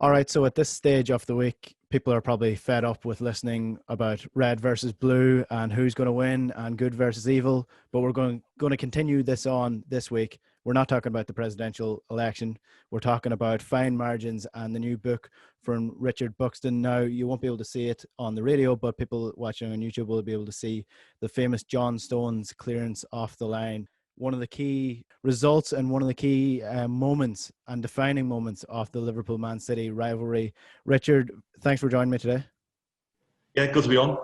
All right, so at this stage of the week, people are probably fed up with listening about red versus blue and who's going to win and good versus evil. But we're going to continue this on this week. We're not talking about the presidential election. We're talking about fine margins and the new book from Richard Buxton. Now, you won't be able to see it on the radio, but people watching on YouTube will be able to see the famous John Stones clearance off the line. One of the key results and one of the key moments and defining moments of the Liverpool-Man City rivalry. Richard, thanks for joining me today. Yeah, good to be on.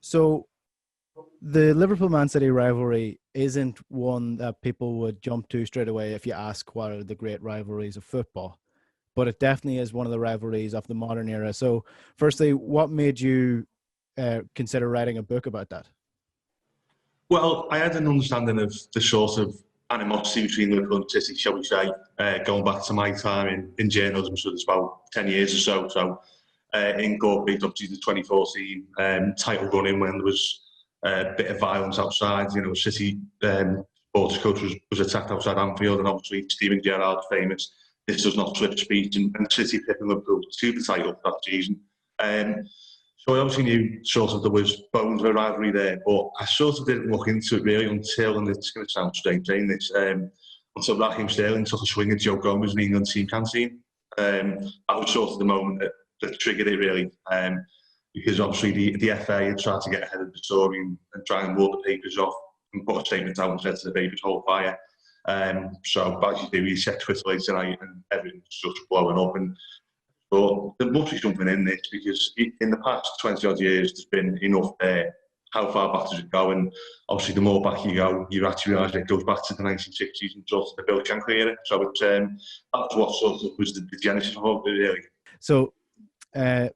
So the Liverpool-Man City rivalry isn't one that people would jump to straight away if you ask what are the great rivalries of football, but it definitely is one of the rivalries of the modern era. So firstly, what made you consider writing a book about that? Well, I had an understanding of the sort of animosity between Liverpool and City, shall we say, going back to my time in journalism, so it's about 10 years or so. So incorporated up to the 2014 title running when there was a bit of violence outside. You know, City sports coach was attacked outside Anfield, and obviously Steven Gerrard's famous "This does not slip" speech, and City picking Liverpool to the title that season. So I obviously knew sort of there was bones of a rivalry there, but I sort of didn't look into it really until, and it's going to sound strange saying this, until Raheem Sterling took a swing at Joe Gomez in the England team canteen. That was sort of the moment that triggered it really, because obviously the FA had tried to get ahead of the story and try and wall the papers off and put a statement out and said to the papers, hold fire. So as you do, you check Twitter later tonight and everything's just blowing up. But there must be something in this because in the past 20 odd years, there's been enough there. How far back does it go? And obviously, the more back you go, you actually realise it goes back to the 1960s and sort of the Bill Shankly era. So it's, that's what sort of was the genesis of it, really. So a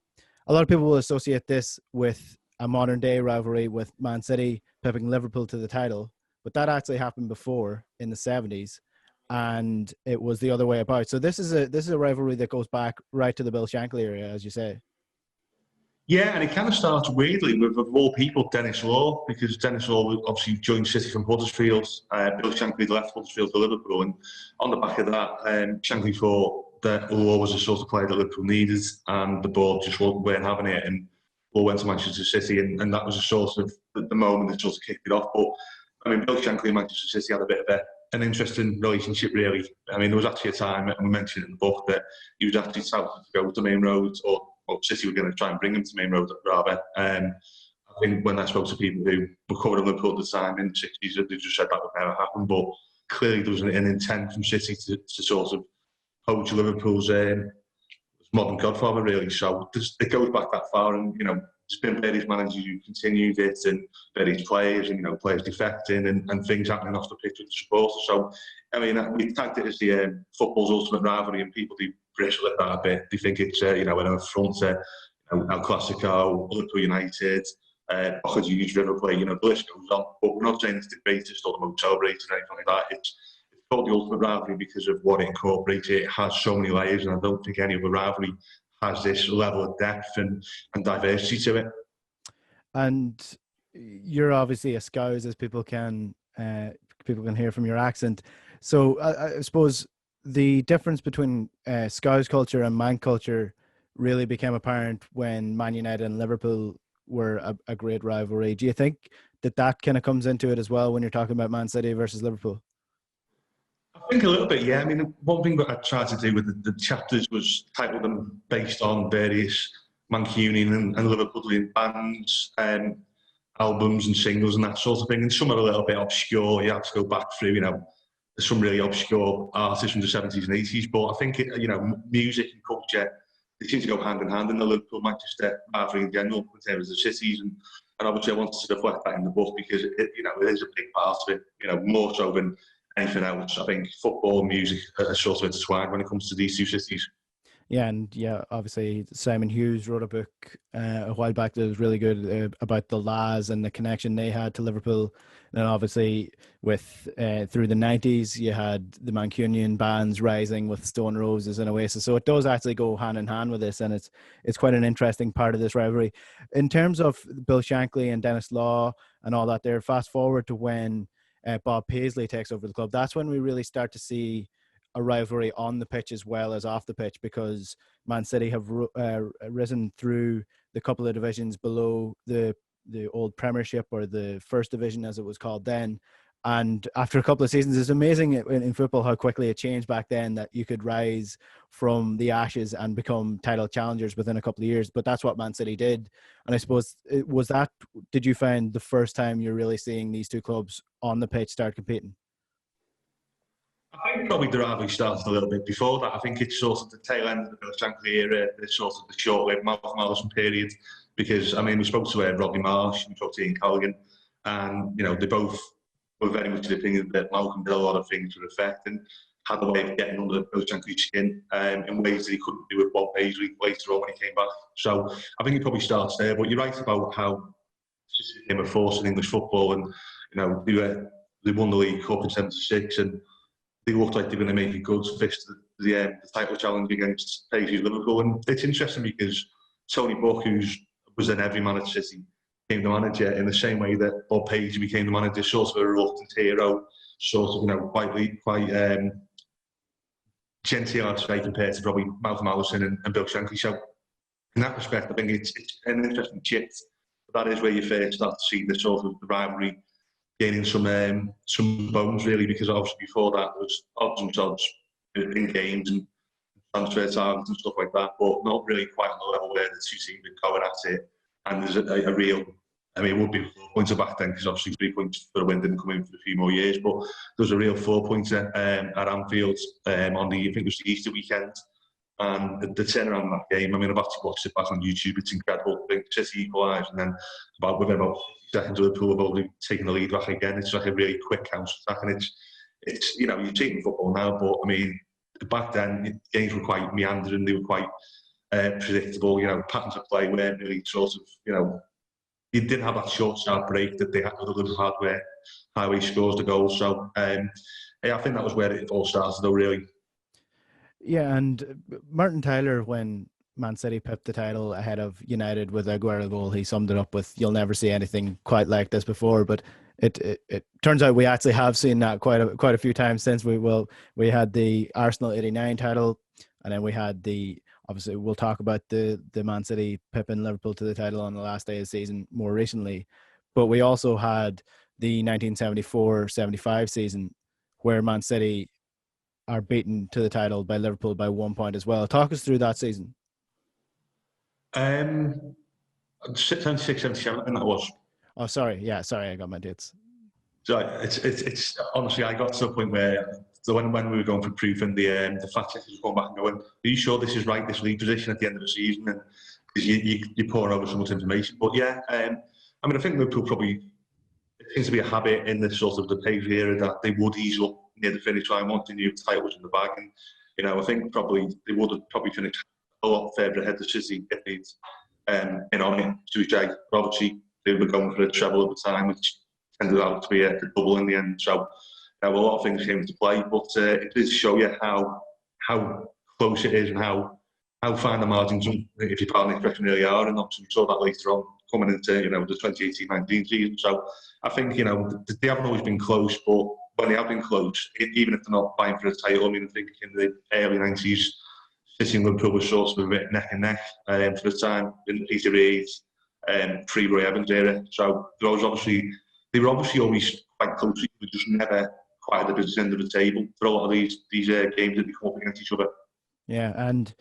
lot of people will associate this with a modern day rivalry with Man City pipping Liverpool to the title, but that actually happened before in the 70s. And it was the other way about. So this is a rivalry that goes back right to the Bill Shankly era, as you say. Yeah, and it kind of starts weirdly with, of all people, Dennis Law, because Dennis Law obviously joined City from Huddersfield. Bill Shankly left Huddersfield to Liverpool, and on the back of that, Shankly thought that Law was the sort of player that Liverpool needed, and the board just weren't having it, and Law went to Manchester City, and that was a sort of the moment that sort of kicked it off. But I mean, Bill Shankly and Manchester City had a bit of an interesting relationship, really. I mean, there was actually a time, and we mentioned it in the book, that he was actually touted to go to Main Road, or City were going to try and bring him to Main Road, rather. I think when I spoke to people who were covering Liverpool at the time in the 60s, they just said that would never happen. But clearly there was an intent from City to sort of poach Liverpool's modern godfather, really. So it goes back that far, and you know, there's been various managers who continued it, and various players, and you know, players defecting, and things happening off the pitch with the supporters. So, I mean, we tagged it as the football's ultimate rivalry, and people do bristle at that a bit. They think it's you know, an affront to El Clasico, Liverpool United, Boca Juniors, River Plate. You know, the list goes on. But we're not saying it's the greatest or the most celebrated or anything like that. It's called the ultimate rivalry because of what it incorporates. It has so many layers, and I don't think any other rivalry has this level of depth and diversity to it. And you're obviously a Scouse, as people can hear from your accent. So I suppose the difference between Scouse culture and Man culture really became apparent when Man United and Liverpool were a great rivalry. Do you think that kind of comes into it as well when you're talking about Man City versus Liverpool? I think a little bit, yeah. I mean, one thing that I tried to do with the chapters was title them based on various Mancunian and Liverpoolian bands, albums and singles and that sort of thing. And some are a little bit obscure. You have to go back through, you know, there's some really obscure artists from the 70s and 80s. But I think, you know, music and culture, they seem to go hand in hand in the Liverpool-Manchester rivalry in general in terms of the cities. And obviously I wanted to reflect that in the book because, you know, it is a big part of it, you know, more so than anything else. I think football and music are sort of intertwined when it comes to these two cities. Yeah, and obviously Simon Hughes wrote a book a while back that was really good about the La's and the connection they had to Liverpool. And then obviously with through the 90s, you had the Mancunian bands rising with Stone Roses and Oasis. So it does actually go hand in hand with this, and it's quite an interesting part of this rivalry. In terms of Bill Shankly and Dennis Law and all that there, fast forward to when Bob Paisley takes over the club, that's when we really start to see a rivalry on the pitch as well as off the pitch, because Man City have risen through the couple of divisions below the old Premiership, or the First Division as it was called then. And after a couple of seasons, it's amazing in football how quickly it changed back then, that you could rise from the ashes and become title challengers within a couple of years. But that's what Man City did. And I suppose, did you find the first time you're really seeing these two clubs on the pitch start competing? I think probably the rivalry started a little bit before that. I think it's sort of the tail end of the Bill Shankly era, the sort of the short-lived Malcolm Allison period. Because, I mean, we spoke to Rodney Marsh, we spoke to Ian Callaghan, and, they both were very much of the opinion that Malcolm did a lot of things with effect and had a way of getting under Bill Shankly's skin in ways that he couldn't do with Bob Paisley later on when he came back. So I think it probably starts there. But you're right about how it became a force in English football, and they won the League Cup in '76, and they looked like they were going to make a good fist of the title challenge against Paisley's Liverpool. And it's interesting because Tony Buck, who was then everyman at City, became the manager in the same way that Bob Paisley became the manager, sort of a reluctant hero, sort of, quite genteel, I'd say, compared to probably Malcolm Allison and Bill Shankly. So in that respect, I think it's an interesting chit. But that is where you first start to see the sort of the rivalry gaining some bones, really, because obviously before that there was odds and sods in games and transfer targets and stuff like that, but not really quite on the level where the two teams are going at it. And there's a real, I mean, it would be 4 points back then, because obviously 3 points for the win didn't come in for a few more years, but there was a real 4 pointer at Anfield on I think it was the Easter weekend. And the turnaround in that game, I mean, I've actually watched it back on YouTube, it's incredible. I think City equalised, and then within about 50 seconds, Liverpool have already taken the lead back again. It's like a really quick counter-attack, and it's you're seeing football now, but I mean, back then, games were quite meandering, they were quite predictable, patterns of play weren't really sort of, you didn't have that short, sharp break that they had with Liverpool had where Highway scores the goal. So, I think that was where it all started, though, really. Yeah, and Martin Tyler, when Man City pipped the title ahead of United with a Aguero goal, he summed it up with, "You'll never see anything quite like this before." But it turns out we actually have seen that quite a few times since. We had the Arsenal '89 title, and then we had obviously we'll talk about the Man City pipping Liverpool to the title on the last day of the season more recently, but we also had the 1974-75 season where Man City are beaten to the title by Liverpool by 1 point as well. Talk us through that season. 76-77, I think that was. Oh, sorry. Yeah, sorry, I got my dates. So it's honestly, I got to a point where when we were going for proof, and the fact checkers were going back and going, "Are you sure this is right? This league position at the end of the season?" And because you're pouring over so much information. But yeah, I mean, I think Liverpool probably, it seems to be a habit in the sort of the Paisley era that they would ease up near the finish line once they knew the title was in the bag, and I think probably they would have probably finished a lot further ahead of City if they'd been on it to each other. Obviously, they were going for a treble at the time, which ended out to be a double in the end. So a lot of things came into play, but it does show you how close it is and how fine the margins, if you pardon the expression, really are. And obviously we saw that later on coming into the 2018-19 season. So I think they haven't always been close, but when they have been close, even if they're not vying for a title, I mean, I think in the early 90s, City and Liverpool were sort of a bit neck and neck for the time in the Peter Reid, pre-Roy Evans era. So they were obviously always quite close, but just never quite at the business end of the table for a lot of these games that they come up against each other. Yeah, and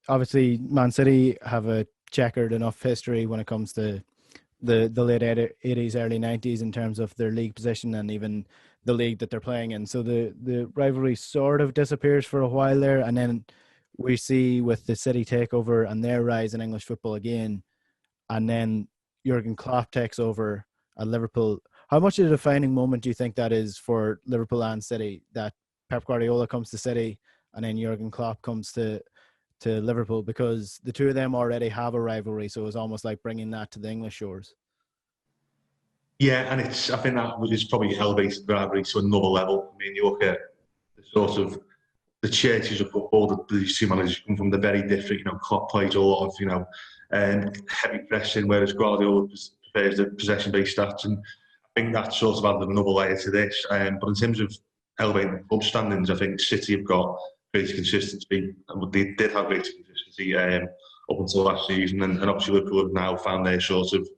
obviously Man City have a checkered enough history when it comes to the late 80s, early 90s in terms of their league position and even the league that they're playing in. So the rivalry sort of disappears for a while there, and then we see with the City takeover and their rise in English football again, and then Jurgen Klopp takes over at Liverpool. How much of a defining moment do you think that is for Liverpool and City, that Pep Guardiola comes to City and then Jurgen Klopp comes to Liverpool, because the two of them already have a rivalry, so it's almost like bringing that to the English shores? Yeah, and I think that was probably elevated the rivalry to another level. I mean, you look at the sort of the churches of football that these two managers come from, they're very different. Klopp plays a lot of heavy pressing, whereas Guardiola prefers the possession-based stats, and I think that sort of added another layer to this. But in terms of elevating club standings. I think City have got greater consistency, and they did have greater consistency up until last season, and obviously Liverpool have now found their sort of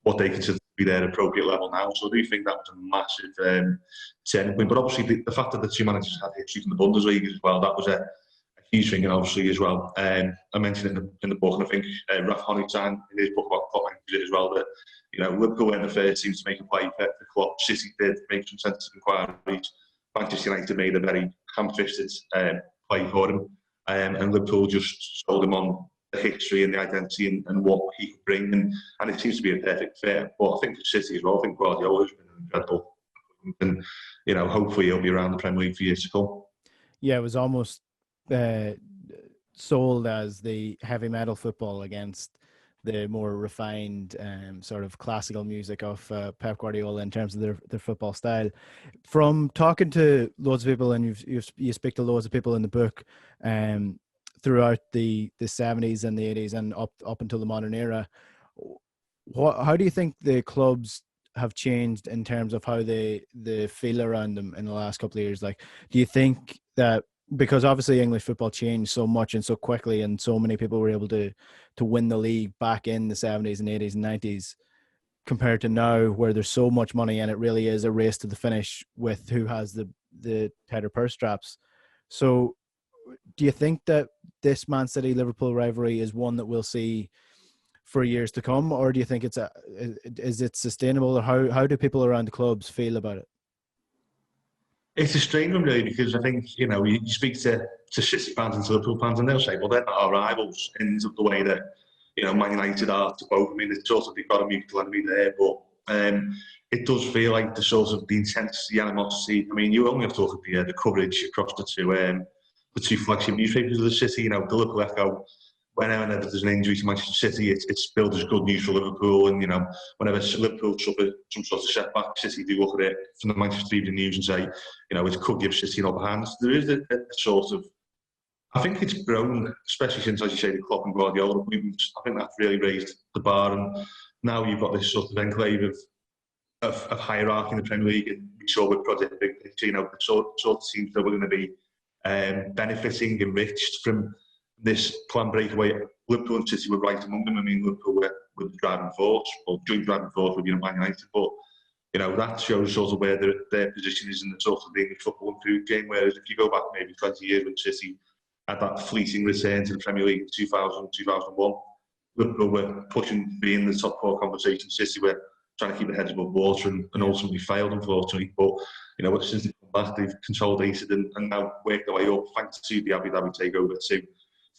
what they consider to be their appropriate level now. So I do think that was a massive turning point. But obviously the fact that the two managers had history from the Bundesliga as well, that was a huge thing, and obviously as well. I mentioned it in the book, and I think Ralph Honigstein in his book about Klopp mentioned it as well, that Liverpool weren't the first team to make a play for Klopp. City did make some sensitive inquiries. Manchester United made a very ham-fisted play for him, and Liverpool just sold him on the history and the identity and what he could bring, and it seems to be a perfect fit. But I think for City as well, I think Guardiola has been incredible, and hopefully he'll be around the Premier League for years to come. Yeah, it was almost sold as the heavy metal football against the more refined sort of classical music of Pep Guardiola in terms of their football style. From talking to loads of people, and you speak to loads of people in the book throughout the 70s and the 80s and up until the modern era, how do you think the clubs have changed in terms of how they feel around them in the last couple of years? Like, do you think that, because obviously English football changed so much and so quickly, and so many people were able to win the league back in the 70s and 80s and 90s, compared to now where there's so much money and it really is a race to the finish with who has the tighter purse straps? So do you think that this Man City Liverpool rivalry is one that we'll see for years to come, or do you think is it sustainable, or how do people around the clubs feel about it? It's a strange one, really, because I think, you speak to City fans and to Liverpool fans, and they'll say, well, they're not our rivals in the way that, Man United are to both. I mean, it's sort of, they've got a mutual enemy there, but it does feel like the sort of the intensity, the animosity. I mean, you only have to look at the coverage across the two flagship newspapers of the City. The Liverpool Echo, whenever there's an injury to Manchester City, it's billed as good news for Liverpool. And, whenever Liverpool suffer some sort of setback, City do look at it from the Manchester Evening News and say, it could give City an upper hand. There is a sort of, I think it's grown, especially since, as you say, the Klopp and Guardiola movements. I think that's really raised the bar. And now you've got this sort of enclave of hierarchy in the Premier League. And we saw with Project Big Picture, the sort of teams that were going to be benefiting, enriched from this planned breakaway. Liverpool and City were right among them. I mean, Liverpool were the driving force, or joint driving force with Man United. But that shows sort of where their position is in the sort of the English football and food game. Whereas if you go back maybe 20 years when City had that fleeting return to the Premier League in 2000, 2001, Liverpool were pushing to be in the top four conversation. City were trying to keep their heads above water and ultimately failed, unfortunately. But since they've come back, they've consolidated and now worked their way up, thanks to the Abu Dhabi takeover, to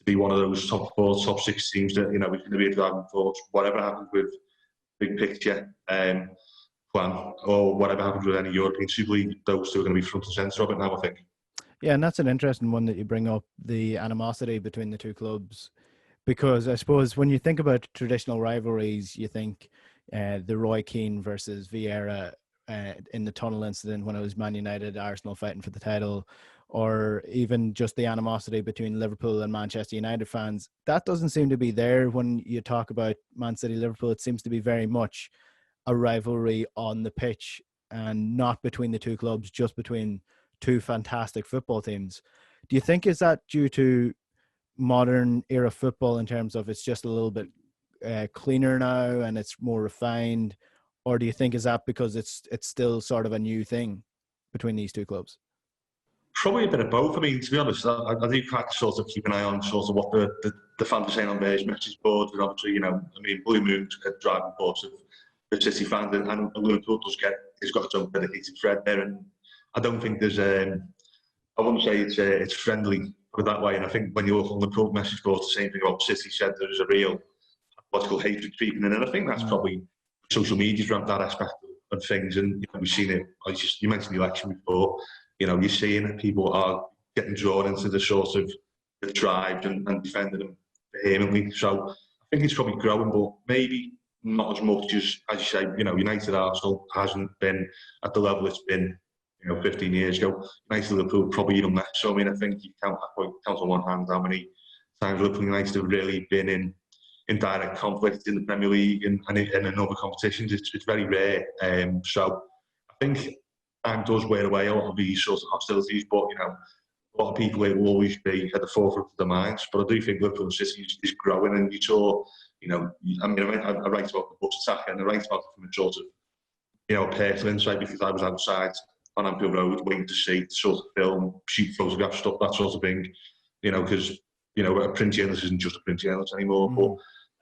be one of those top four, top six teams that is going to be a driving force. Whatever happens with big picture plan, or whatever happens with any European Super League, those two are going to be front and centre of it now, I think. Yeah, and that's an interesting one that you bring up, the animosity between the two clubs, because I suppose when you think about traditional rivalries, you think the Roy Keane versus Vieira in the tunnel incident when it was Man United, Arsenal fighting for the title, or even just the animosity between Liverpool and Manchester United fans. That doesn't seem to be there when you talk about Man City Liverpool. It seems to be very much a rivalry on the pitch, and not between the two clubs, just between two fantastic football teams. Do you think is that due to modern era football in terms of it's just a little bit cleaner now and it's more refined, or do you think is that because it's still sort of a new thing between these two clubs? Probably a bit of both. I mean, to be honest, I do try to sort of keep an eye on sort of what the fans are saying on various message boards. And obviously, Blue Moon's a driving force of the City fans, and Liverpool has got its own dedicated thread there. And I don't think there's I wouldn't say it's friendly, put it that way. And I think when you look on the Liverpool message boards, the same thing about City said, there's a real political hatred creeping in. And I think that's probably social media's around that aspect of things. And we've seen it. You mentioned the election before. You're seeing people are getting drawn into the sort of the drive and defending them vehemently. So I think it's probably growing, but maybe not as much as you say. United Arsenal hasn't been at the level it's been 15 years ago. United Liverpool probably even less. So I mean, I think you count on one hand how many times Liverpool United have really been in direct conflict in the Premier League and in other competitions. It's very rare. So I think time does wear away a lot of these sorts of hostilities, but a lot of people will always be at the forefront of their minds. But I do think Liverpool City is growing, and you saw, I write about the bus attack, and I write about it from a sort of, a personal insight, because I was outside on Anfield Road waiting to see the sort of film, shoot photographs, stuff, that sort of thing, because, a print journalist isn't just a print journalist anymore. Mm.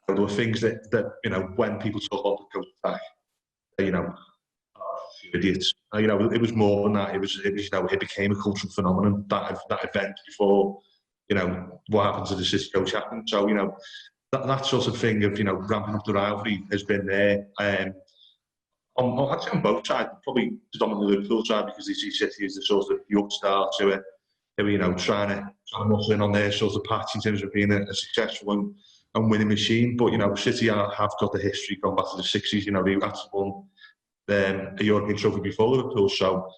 But there were things that when people talk about the coach attack, idiots. It was more than that. It was it became a cultural phenomenon, that event, before, what happened to the City coach happened. So, that sort of thing of, ramping up the rivalry has been there. I'd say on both sides, probably predominantly the Liverpool side, because they see City as the sort of the upstart to it. They were, trying to muscle in on their sort of patch in terms of being a successful and winning machine. But, City have got the history going back to the 60s. They actually won a European trophy before Liverpool. So,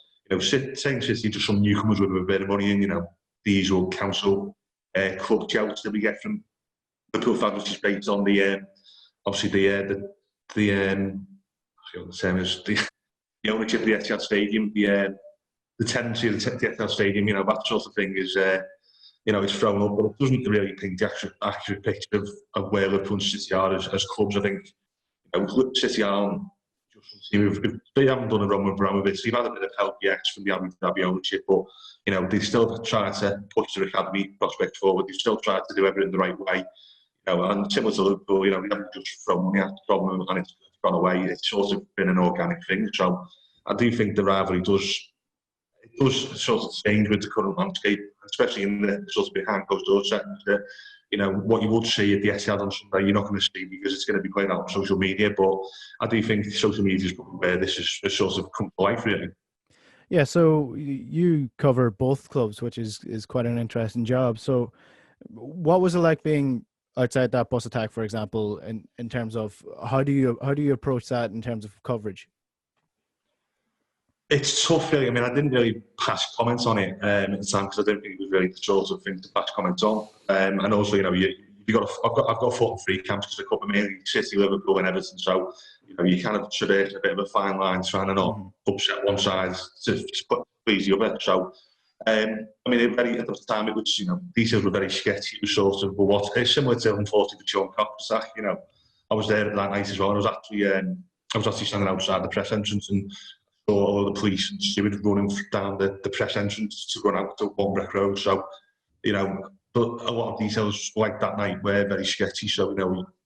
saying City just some newcomers with a bit of money in, the usual council club jouts that we get from Liverpool fans, which is based on the obviously the ownership of the Etihad Stadium, the tendency of the Etihad Stadium, that sort of thing is, it's thrown up, but it doesn't really paint the accurate picture of where Liverpool and City are as clubs. I think, City are if they haven't done a run with Abramovich. They've had a bit of help, yes, from the Abu Dhabi ownership, but they still try to push their academy prospects forward. They've still tried to do everything the right way. And similar to Liverpool, they haven't just thrown money at the problem and it's gone away. It's sort of been an organic thing. So I do think the rivalry does sort of change with the current landscape, especially in the sort of behind closed door settings. That what you would see at the Etihad on Sunday, you're not going to see, because it's going to be played out on social media. But I do think social media is probably where this is sort of come to life, really. Yeah, so you cover both clubs, which is quite an interesting job. So what was it like being outside that bus attack, for example, in terms of how do you approach that in terms of coverage? It's tough, really. I mean, I didn't really pass comments on it at the time, because I didn't think it was really the sort of thing to pass comments on. And also, I've got a foot in three camps, because I cover mainly City, Liverpool, and Everton. So you kind of traverse a bit of a fine line, trying to not upset one side to please the other. So, I mean, at the time, it was, details were very sketchy. It was sort of, it's similar to, unfortunately, the Sean Cox attack. I was there that night as well. I was actually standing outside the press entrance, and saw all the police and stewards running down the press entrance to run out to One Brick Road. So, but a lot of details like that night were very sketchy. So,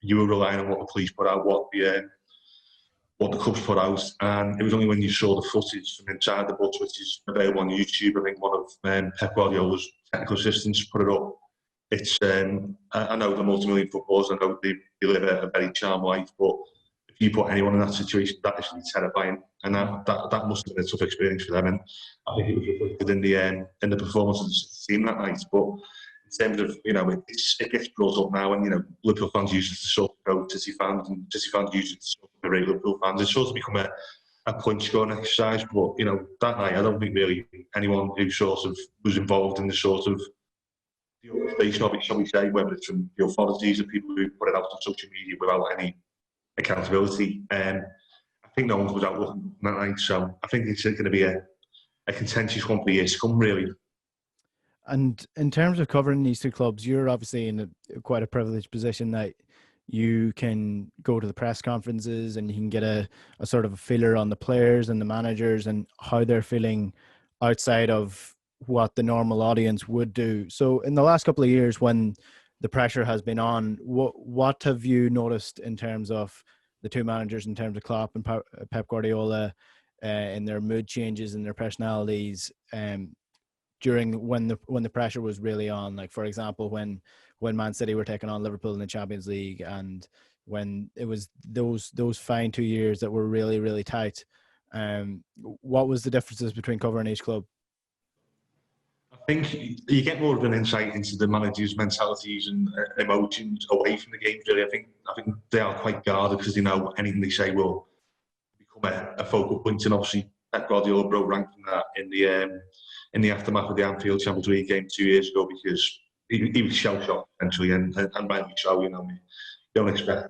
you were relying on what the police put out, what the clubs put out, and it was only when you saw the footage from inside the bus, which is available on YouTube. I think one of Pep Guardiola's technical assistants put it up. It's I know the multi-million footballers, I know they live a very charmed life, but if you put anyone in that situation, that is terrifying, and that must have been a tough experience for them. And I think it was reflected in the performance of the team that night. But in terms of, it gets brought up now, and Liverpool fans use it to sort of go City fans, and City fans use it to sort of berate Liverpool fans. It's sort of become a point scoring exercise. But that night, I don't think really anyone who sort of was involved in the sort of the organisation of it, shall we say, whether it's from the authorities or people who put it out on social media without any accountability. I think no one was out looking that night, so I think it's going to be a contentious one for years to come, really. And in terms of covering these two clubs, you're obviously in quite a privileged position that you can go to the press conferences and you can get a sort of a feeler on the players and the managers and how they're feeling outside of what the normal audience would do. So in the last couple of years, when the pressure has been on, what have you noticed in terms of the two managers, in terms of Klopp and Pep Guardiola, in their mood changes and their personalities, during when the pressure was really on? Like, for example, when Man City were taking on Liverpool in the Champions League, and when it was those fine 2 years that were really, really tight. What was the differences between covering each club? I think you get more of an insight into the managers' mentalities and emotions away from the games. Really, I think they are quite guarded, because they know anything they say will become a focal point. And obviously, Pep Guardiola broke rank from that in the aftermath of the Anfield Champions League game 2 years ago, because he was shell shocked essentially, and rightly so. You don't expect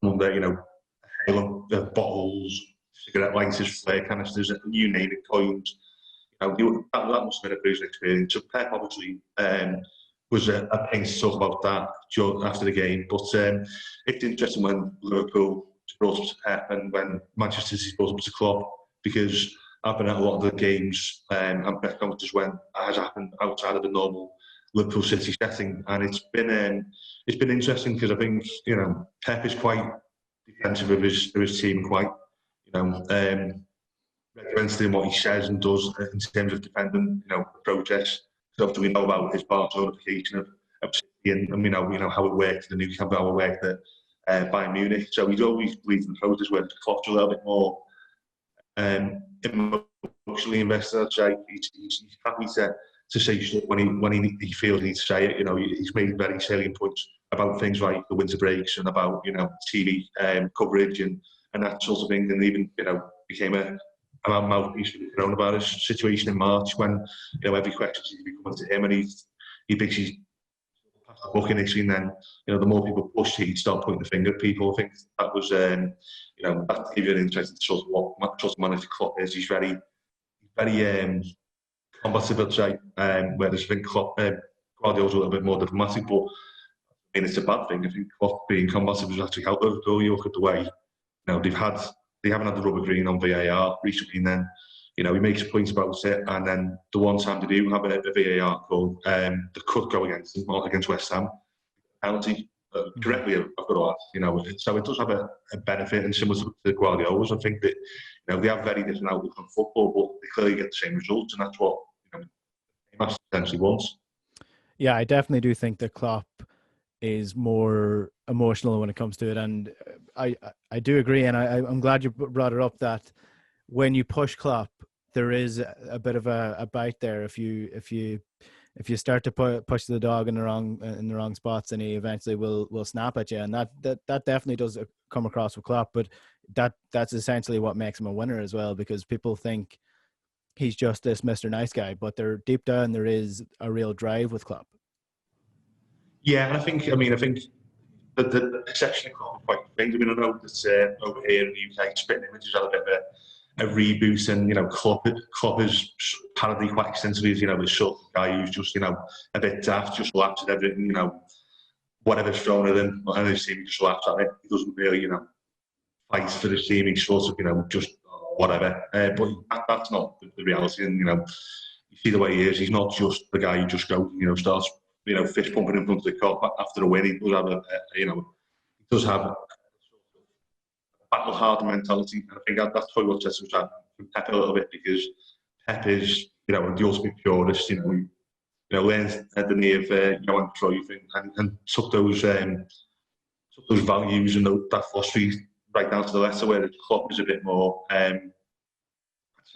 Monday, a hail of bottles, cigarette lighters, flare canisters, you name it, coins. That must have been a bruising experience. So Pep obviously was a pain to talk about that after the game. But it's interesting when Liverpool brought up to Pep and when Manchester City brought up to Klopp, because I've been at a lot of the games and press conferences when it has happened outside of the normal Liverpool City setting, and it's been interesting because I think Pep is quite defensive of his team, quite regimented in what he says and does in terms of defending the process. So obviously we know about his Barcelonification of City, and we know how it worked at the Nou Camp, how it worked at Bayern Munich. So he's always believed in the process, where Klopp's a little bit more emotionally invested. I'd say he's happy to say stuff when he feels he needs to say it. He's made very salient points about things like the winter breaks and about TV coverage and that sort of thing, and even became a mouthpiece for the coronavirus situation in March, when every question seems to be coming to him, and he thinks he's passed the buck initially, and then the more people pushed, he'd start pointing the finger at people. I think that was that gave you an interesting sort of what sort of manager Klopp is. He's very combative, I'd say, whereas I think Guardiola's a little bit more diplomatic, but I mean, it's a bad thing. I think Klopp being combative has actually helped Liverpool. You look at the way they haven't had the rubber green on VAR recently, and then he makes points about it, and then the one time they do have a VAR call, they could go against them, against West Ham, penalty. Correctly, I've got to ask, so it does have a benefit, and similar to the Guardiola's, I think that they have very different outlook on football, but they clearly get the same results, and that's what Master essentially wants. Yeah, I definitely do think that Klopp is more emotional when it comes to it, and I do agree, and I'm glad you brought it up that when you push Klopp, there is a bit of a bite there. If you start to push the dog in the wrong spots, and he eventually will snap at you, and that definitely does come across with Klopp. But that's essentially what makes him a winner as well, because people think he's just this Mr. Nice Guy, but deep down there is a real drive with Klopp. Yeah, and I think the perception of Klopp is quite strange. I mean, I know that over here in the UK, Spitting Images had a bit of a reboot, and Klopp is parodied quite extensively as this sort of guy who's just a bit daft, just laughs at everything, whatever's thrown at him, and his team just laughs at it. He doesn't really fight for his team. He's sort of just whatever. But that's not the reality, and you see the way he is. He's not just the guy who just goes starts fist pumping in front of the Kop after a win. He does have a battle hard mentality. I think that's probably what sets him apart from Pep a little bit, because Pep is the ultimate purist. He learns at the knee of Johan Cruyff and took those values and that philosophy right down to the letter, where Klopp is a bit more, I'd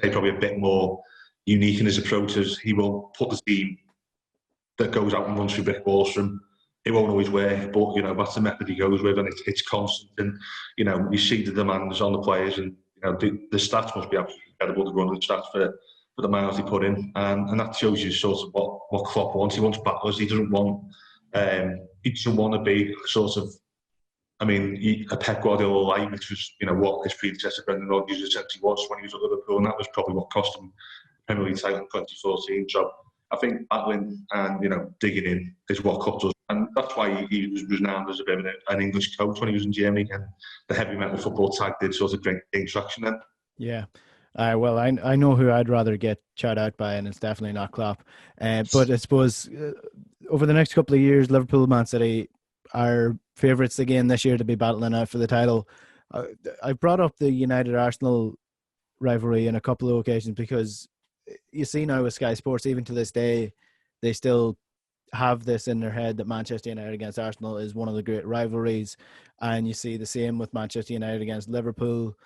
say probably a bit more unique in his approaches. He will put the team that goes out and runs through brick walls from. It won't always work, but that's the method he goes with, and it's constant. And you see the demands on the players, and the stats must be absolutely incredible. The running stats for the miles he put in, and that shows you sort of what Klopp wants. He wants battlers. He doesn't want to be sort of. I mean, a Pep Guardiola light, which was what his predecessor Brendan Rodgers essentially was when he was at Liverpool, and that was probably what cost him the Premier League title in 2014. So I think battling and digging in is what Klopp does, and that's why he was renowned as a bit of an English coach when he was in Germany, and the heavy metal football tag did sort of gain traction then. Yeah. Well, I know who I'd rather get shot out by, and it's definitely not Klopp. But I suppose over the next couple of years, Liverpool, Man City are favourites again this year to be battling out for the title. I brought up the United-Arsenal rivalry on a couple of occasions because you see now with Sky Sports, even to this day, they still have this in their head that Manchester United against Arsenal is one of the great rivalries, and you see the same with Manchester United against Liverpool,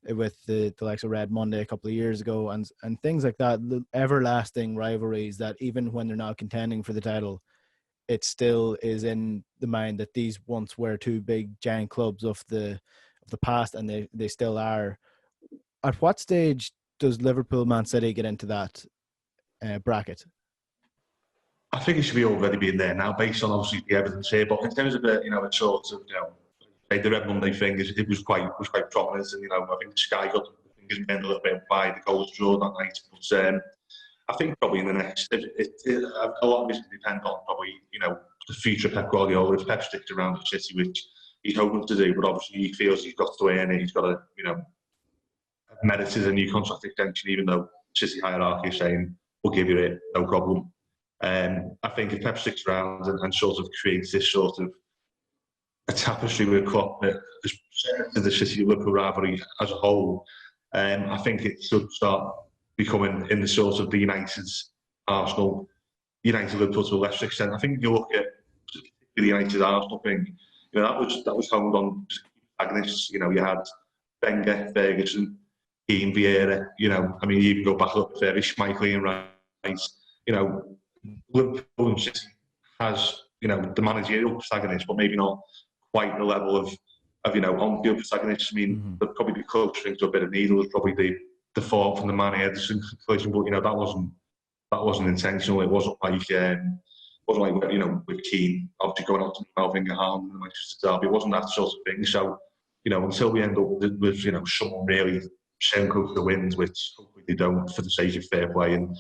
with the likes of Red Monday a couple of years ago, and things like that. The everlasting rivalries that even when they're not contending for the title, it still is in the mind that these once were two big giant clubs of the past, and they still are. At what stage does Liverpool, Man City get into that bracket? I think it should be already being there now, based on obviously the evidence here. But in terms of the it's sort of the Red Monday thing, it was quite prominent, and I think Sky got the fingers burned a little bit by the goals drawn that night. But I think probably in the next, a lot of it's going to depend on probably, the future Pep Guardiola. If Pep sticks around at City, which he's hoping to do, but obviously he feels he's got to earn it. He's got to, merited a new contract extension, even though City hierarchy is saying, we'll give you it, no problem. I think if Pep sticks around and sort of creates this sort of a tapestry with Klopp that has to the City-Liverpool rivalry as a whole, I think it should start becoming in the sort of the United-Arsenal, United-Liverpool to a lesser extent. I think you look at the United-Arsenal thing, that was honed on agonists. You had Wenger, Ferguson, Keane, Vieira. You even go back up further, Shankly and Rice. Liverpool and City has the managerial protagonists, but maybe not quite the level of on-field protagonists. There'd probably be closer to a bit of needle. It's probably the fall from the Man Ederson collision, but that wasn't intentional. It wasn't like with Keane obviously going out to Melvin Haaland and the Manchester derby. It wasn't that sort of thing. So until we end up with someone really sailing close to the winds, which hopefully they don't for the sake of fair play and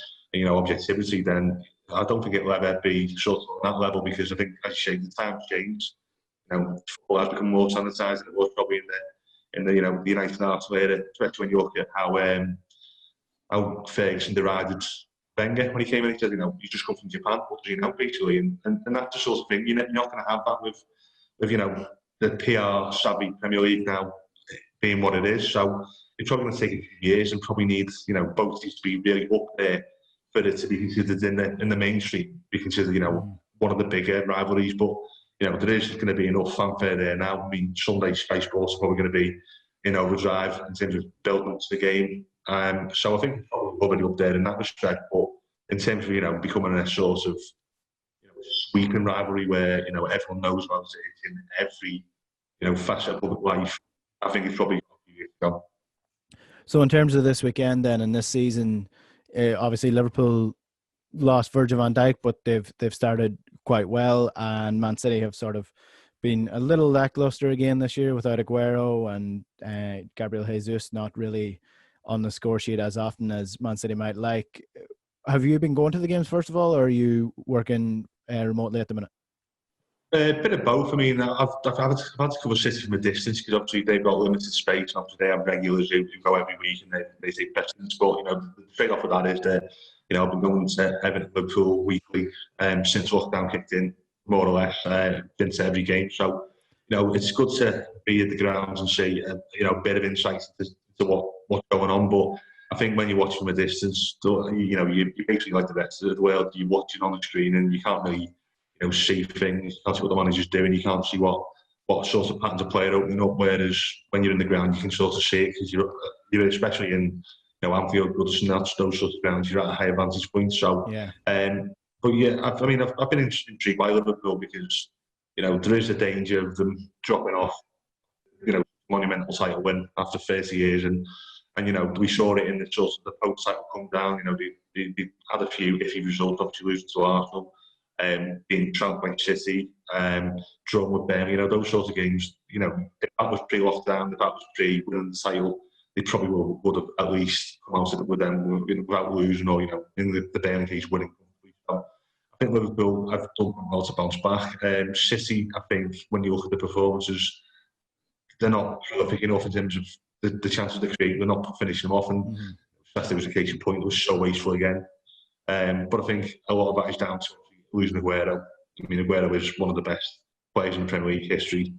objectivity, then I don't think it'll ever be sort of on that level, because I think, as you say, the times changed. Football has become more sanitised than it was probably in the United Arsenal era, especially when you look at how Ferguson derided Wenger when he came in. He said, he's just come from Japan, what does he know, basically? And that's the sort of thing. You're not going to have that with the PR savvy Premier League now being what it is. So it's probably going to take a few years, and probably needs both these to be really up there for it to be considered in the mainstream, be considered one of the bigger rivalries. But there is going to be enough fanfare there now. Sunday Sky Sports are probably going to be in overdrive in terms of building up to the game. So I think it's probably already up there in that respect. But in terms of becoming a sort of sweeping rivalry where everyone knows about it in every facet of public life, I think it's probably a few years ago. So in terms of this weekend then, and this season, obviously Liverpool lost Virgil van Dijk, but they've started quite well, and Man City have sort of been a little lackluster again this year without Aguero and Gabriel Jesus not really on the score sheet as often as Man City might like. Have you been going to the games first of all, or are you working remotely at the minute? A bit of both. I've had to cover City from a distance, because obviously they've got limited space. Obviously they have regulars who go every week and they take precedence. But the trade-off of that is that I've been going to Everton, Liverpool weekly since lockdown kicked in, more or less. Been to every game, so it's good to be at the grounds and see a bit of insight into what's going on. But I think when you watch from a distance, you basically like the rest of the world. You watch it on the screen and you can't really see things. You can't see what the manager's doing. You can't see what sorts of patterns of play are opening up. Whereas when you're in the ground, you can sort of see it, because you're especially in Anfield, Goodison, those sorts of grounds, you're at a higher vantage point. So, yeah. But yeah, I've been intrigued by Liverpool, because there is a danger of them dropping off. Monumental title win after 30 years, and we saw it in the sort of the post title come down. They had a few iffy results, obviously losing to Arsenal, being trounced by City, drawn with Burnley. Those sorts of games. If that was pre-lockdown, if that was pre-winning the title, they probably would have at least come out with them without losing, or in the Burnley case, winning. So I think Liverpool have done well to bounce back. City, I think, when you look at the performances, they're not prolific enough in terms of the chances they create. They're not finishing them off, and especially was a case in point, it was so wasteful again. But I think a lot of that is down to losing Aguero. Aguero is one of the best players in Premier League history.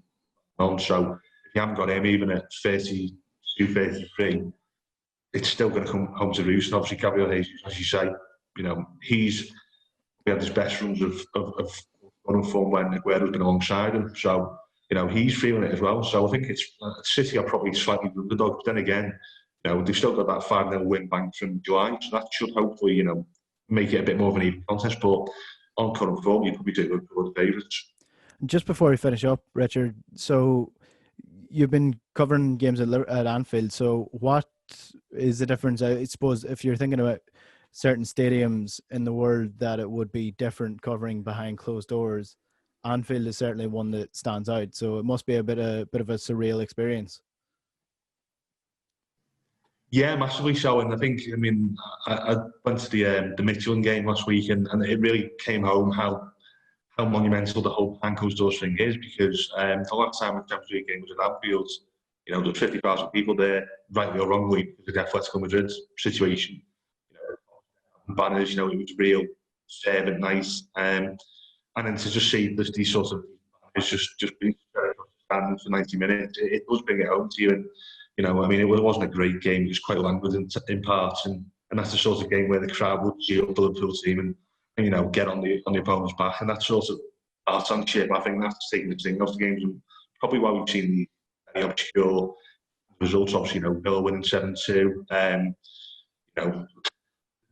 So if you haven't got him, even at 32, 33, it's still going to come home to roost. And obviously, Gabriel Jesus, as you say, he had his best runs of running form when Aguero's been alongside him. So he's feeling it as well. So I think City are probably slightly underdogs. But then again, they've still got that 5-0 win bank from July, so that should hopefully, make it a bit more of an even contest. But on current form, you probably do look for the favourites. Just before we finish up, Richard, so you've been covering games at Anfield. So what is the difference? I suppose if you're thinking about certain stadiums in the world that it would be different covering behind closed doors, Anfield is certainly one that stands out. So it must be a bit of a surreal experience. Yeah, massively so. And I think, I mean, I went to the Michelin game last week, and it really came home how monumental the whole Pankos doors thing is, because the last time the Champions League game was at Anfield, you know, there were 50,000 people there, rightly or wrongly, because of the Atletico Madrid situation. You know, banners, you know, it was real, servant nice. And then to just see these sorts of banners just being standing for 90 minutes, it does bring it home to you. And, you know, I mean, it wasn't a great game, it was quite languid in parts. And that's the sort of game where the crowd would cheer up the Liverpool team and you know, get on the opponent's back. And that sort of art-on-ship, I think that's taking the sting off the games. And probably why we've seen the very obscure results. Obviously, you know, Villa winning 7-2. You know,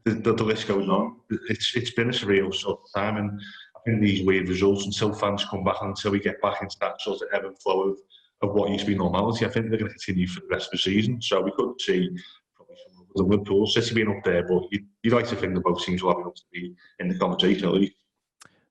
the list goes on. It's been a surreal sort of time, and I think these weird results, until fans come back, until we get back into that sort of ebb and flow of what used to be normality, I think they're going to continue for the rest of the season. So we could see probably some of the Liverpool, City being up there, but you'd like to think that both teams will have enough to be in the conversation at least.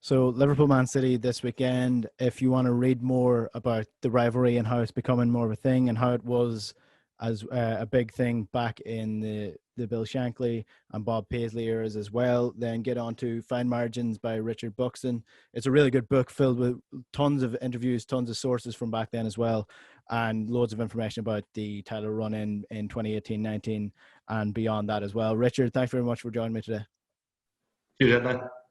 So Liverpool Man City this weekend. If you want to read more about the rivalry and how it's becoming more of a thing and how it was as a big thing back in the Bill Shankly and Bob Paisley eras as well, then get on to Fine Margins by Richard Buxton. It's a really good book filled with tons of interviews, tons of sources from back then as well, and loads of information about the title run in 2018-19 and beyond that as well. Richard, thanks very much for joining me today. See you then.